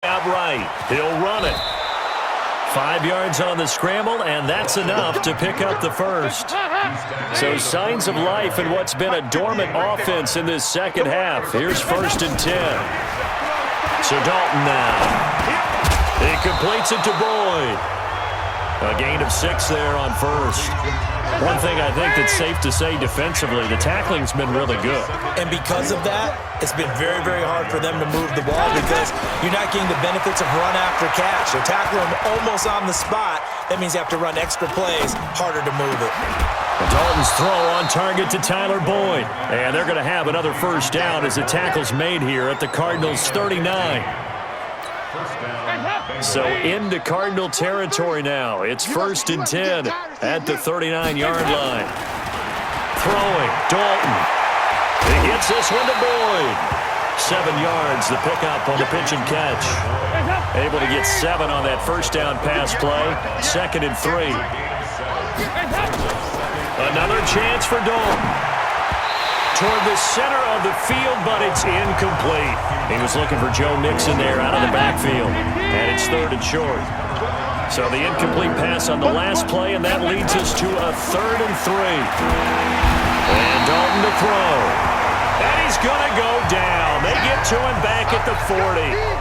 Outright. He'll run it. 5 yards on the scramble, and that's enough to pick up the first. So signs of life in what's been a dormant offense in this second half. Here's 1st and 10. So Dalton now. He completes it to Boyd. A gain of 6 there on first. One thing I think that's safe to say defensively, the tackling's been really good. And because of that, it's been very, very hard for them to move the ball because you're not getting the benefits of run after catch. They're tackling them almost on the spot. That means you have to run extra plays, harder to move it. Dalton's throw on target to Tyler Boyd. And they're going to have another first down as the tackle's made here at the Cardinals' 39. So into Cardinal territory now. It's 1st and 10 at the 39-yard line. Throwing, Dalton. He gets this one to Boyd. 7 yards, the pickup on the pitch and catch. Able to get 7 on that first down pass play. 2nd and 3. Another chance for Dalton. Toward the center of the field, but it's incomplete. He was looking for Joe Mixon there out of the backfield. And it's 3rd and short. So the incomplete pass on the last play, and that leads us to a 3rd and 3. And Dalton to throw. And he's going to go down. They get to him back at the 40.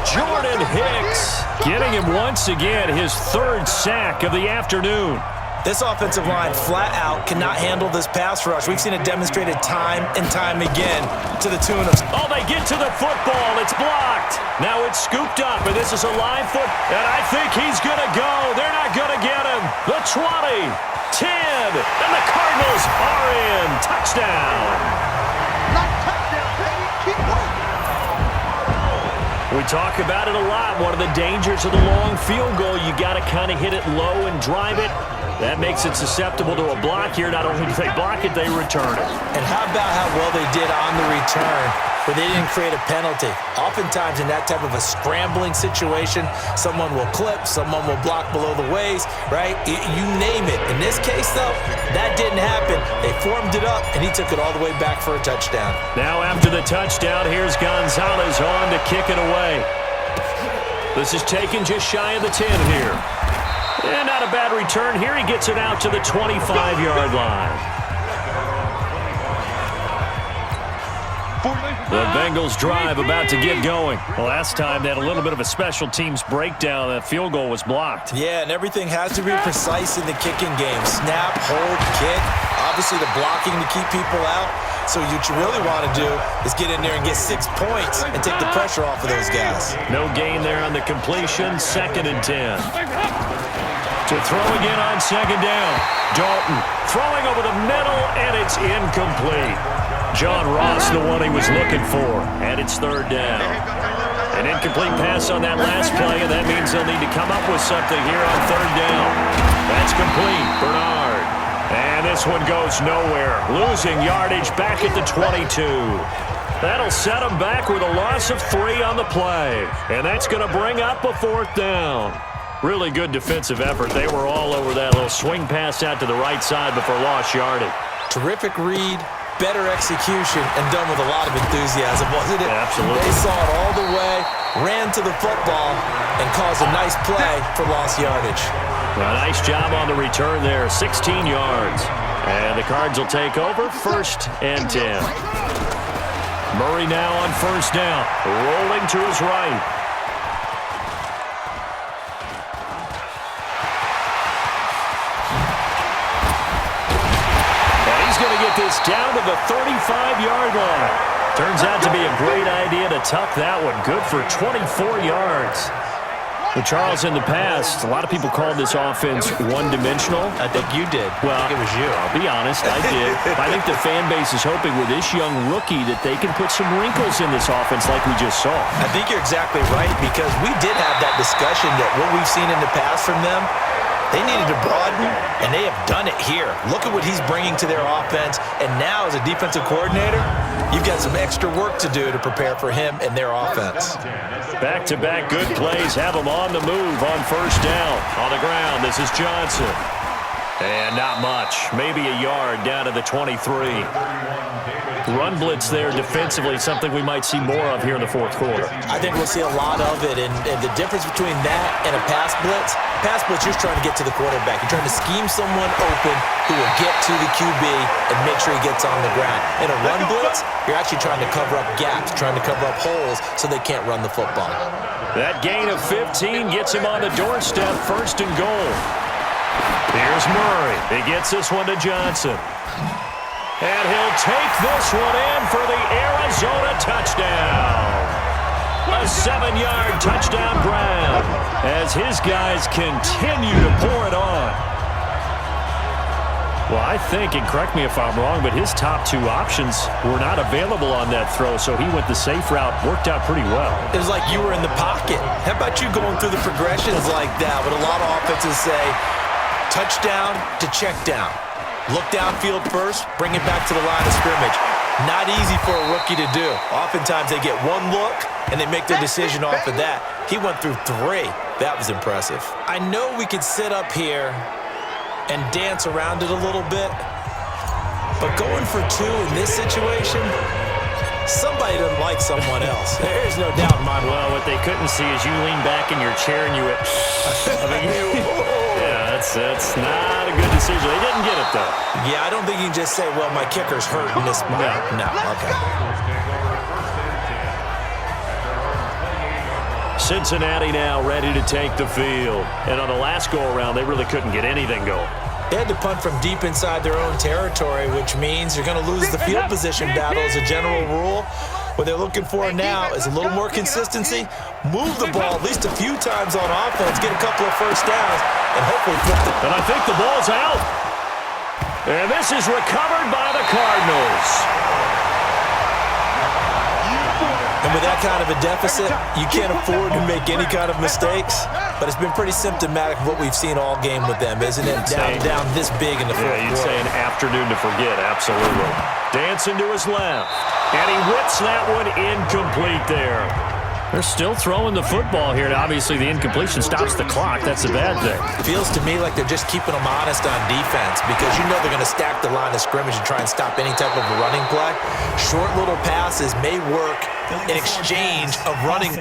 Jordan Hicks getting him once again his 3rd sack of the afternoon. This offensive line flat out cannot handle this pass rush. We've seen it demonstrated time and time again to the tune of... Oh, they get to the football. It's blocked. Now it's scooped up, and this is a live foot. And I think he's going to go. They're not going to get him. The 20, 10, and the Cardinals are in. Touchdown. We talk about it a lot. One of the dangers of the long field goal, you got to kind of hit it low and drive it. That makes it susceptible to a block here. Not only do they block it, they return it. And how about how well they did on the return where they didn't create a penalty? Oftentimes in that type of a scrambling situation, someone will clip, someone will block below the waist, right? You name it. In this case, though, that didn't happen. They formed it up, and he took it all the way back for a touchdown. Now after the touchdown, here's Gonzalez on to kick it away. This is taken just shy of the 10 here. And not a bad return here. He gets it out to the 25-yard line. The Bengals drive about to get going. Last time they had a little bit of a special teams breakdown. That field goal was blocked. Yeah, and everything has to be precise in the kicking game. Snap, hold, kick. Obviously the blocking to keep people out. So what you really want to do is get in there and get 6 points and take the pressure off of those guys. No gain there on the completion. 2nd and 10. To throw again on 2nd down. Dalton throwing over the middle, and it's incomplete. John Ross, the one he was looking for, and it's 3rd down. An incomplete pass on that last play, and that means they'll need to come up with something here on 3rd down. That's complete. Bernard. And this one goes nowhere. Losing yardage back at the 22. That'll set them back with a loss of 3 on the play. And that's going to bring up a 4th down. Really good defensive effort. They were all over that little swing pass out to the right side before lost yardage. Terrific read, better execution, and done with a lot of enthusiasm, wasn't it? Yeah, absolutely. They saw it all the way, ran to the football, and caused a nice play for lost yardage. A nice job on the return there, 16 yards. And the Cards will take over, 1st and 10. Murray now on 1st down, rolling to his right. This down to the 35-yard line. Turns out to be a great idea to tuck that one. Good for 24 yards. Well, Charles, in the past, a lot of people called this offense one-dimensional. I think you did. Well, I think it was you. I'll be honest, I did. I think the fan base is hoping with this young rookie that they can put some wrinkles in this offense like we just saw. I think you're exactly right because we did have that discussion that what we've seen in the past from them, they needed to broaden, and they have done it here. Look at what he's bringing to their offense, and now as a defensive coordinator, you've got some extra work to do to prepare for him and their offense. Back-to-back good plays have them on the move on 1st down. On the ground, this is Johnson. And not much. Maybe a yard down to the 23. Run blitz there defensively, something we might see more of here in the fourth quarter. I think we'll see a lot of it, and the difference between that and a pass blitz, you're trying to get to the quarterback. You're trying to scheme someone open who will get to the QB and make sure he gets on the ground. In a run blitz, you're actually trying to cover up gaps, trying to cover up holes so they can't run the football. That gain of 15 gets him on the doorstep, 1st and goal. Here's Murray. He gets this one to Johnson. And he'll take this one in for the Arizona touchdown. A 7-yard touchdown grab as his guys continue to pour it on. Well, I think, and correct me if I'm wrong, but his top 2 options were not available on that throw, so he went the safe route, worked out pretty well. It was like you were in the pocket. How about you going through the progressions like that? But a lot of offenses say touchdown to check down. Look downfield first, bring it back to the line of scrimmage. Not easy for a rookie to do. Oftentimes they get one look, and they make their decision off of that. He went through 3. That was impressive. I know we could sit up here and dance around it a little bit, but going for 2 in this situation, somebody doesn't like someone else. There's no doubt in my mind. Well, what they couldn't see is you lean back in your chair and you went, yeah, that's not a good decision. They didn't get it, though. Yeah, I don't think you can just say, well, my kicker's hurt in this spot. No, okay. Cincinnati now ready to take the field. And on the last go-around, they really couldn't get anything going. They had to punt from deep inside their own territory, which means you're going to lose the field position battle as a general rule. What they're looking for now is a little more consistency, move the ball at least a few times on offense, get a couple of first downs, and hopefully flip it. And I think the ball's out. And this is recovered by the Cardinals. And with that kind of a deficit, you can't afford to make any kind of mistakes. But it's been pretty symptomatic of what we've seen all game with them, isn't it? Down this big in the fourth quarter. Yeah, you'd say an afternoon to forget, absolutely. Dancing to his left. And he whips that one incomplete there. They're still throwing the football here. Obviously, the incompletion stops the clock. That's a bad thing. Feels to me like they're just keeping them honest on defense because you know they're going to stack the line of scrimmage and try and stop any type of a running play. Short little passes may work in exchange of running.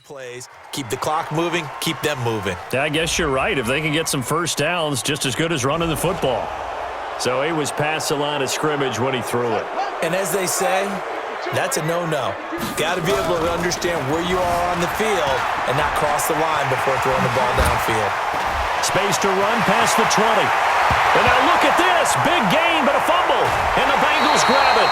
plays, keep the clock moving, keep them moving. I guess you're right. If they can get some first downs, just as good as running the football. So he was past the line of scrimmage when he threw it. And as they say, that's a no-no. Got to be able to understand where you are on the field and not cross the line before throwing the ball downfield. Space to run past the 20. And now look at this. Big gain, but a fumble. And the Bengals grab it.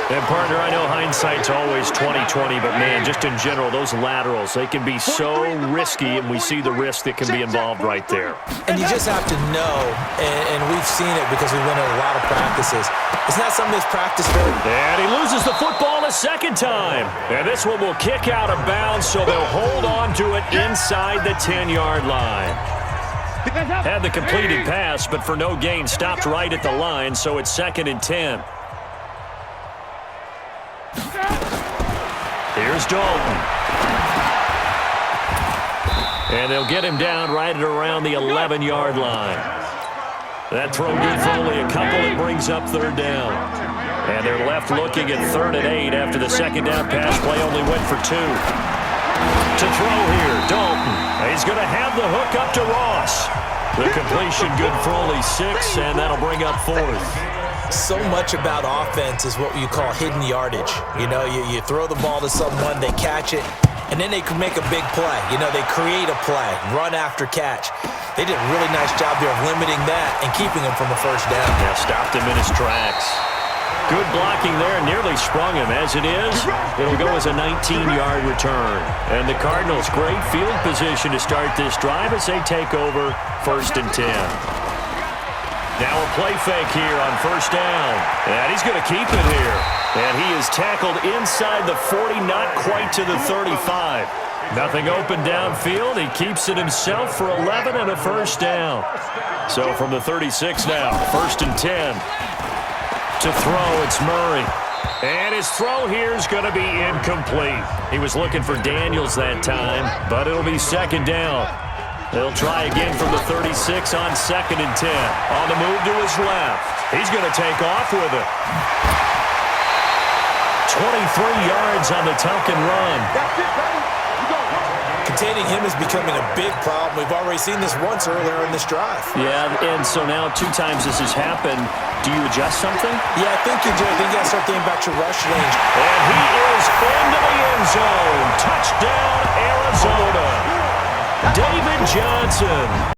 And, partner, I know hindsight's always 20/20, but, man, just in general, those laterals, they can be so risky, and we see the risk that can be involved right there. And you just have to know, and we've seen it because we went to a lot of practices. It's not something that's practiced very. And he loses the football a second time. And this one will kick out of bounds, so they'll hold on to it inside the 10-yard line. Had the completed pass, but for no gain, stopped right at the line, so it's 2nd and 10. Here's Dalton. And they'll get him down right at around the 11-yard line. That throw good for only a couple. It brings up 3rd down. And they're left looking at 3rd and 8 after the second down pass play only went for 2. To throw here, Dalton. He's going to have the hook up to Ross. The completion good for only 6, and that'll bring up 4th. So much about offense is what you call hidden yardage. You know, you throw the ball to someone, they catch it, and then they can make a big play. You know, they create a play, run after catch. They did a really nice job there of limiting that and keeping him from a first down. Yeah, stopped him in his tracks. Good blocking there, nearly sprung him. As it is, it'll go as a 19-yard return. And the Cardinals, great field position to start this drive as they take over 1st and 10. Now a play fake here on 1st down. And he's going to keep it here. And he is tackled inside the 40, not quite to the 35. Nothing open downfield. He keeps it himself for 11 and a first down. So from the 36 now, 1st and 10. To throw, it's Murray. And his throw here is going to be incomplete. He was looking for Daniels that time, but it'll be 2nd down. They'll try again from the 36 on 2nd and 10. On the move to his left. He's going to take off with it. 23 yards on the tuck and run. Containing him is becoming a big problem. We've already seen this once earlier in this drive. Yeah, and so now 2 times this has happened. Do you adjust something? Yeah, I think you do. I think you got to start thinking about your rush range. And he is into the end zone. Touchdown, Arizona. David Johnson.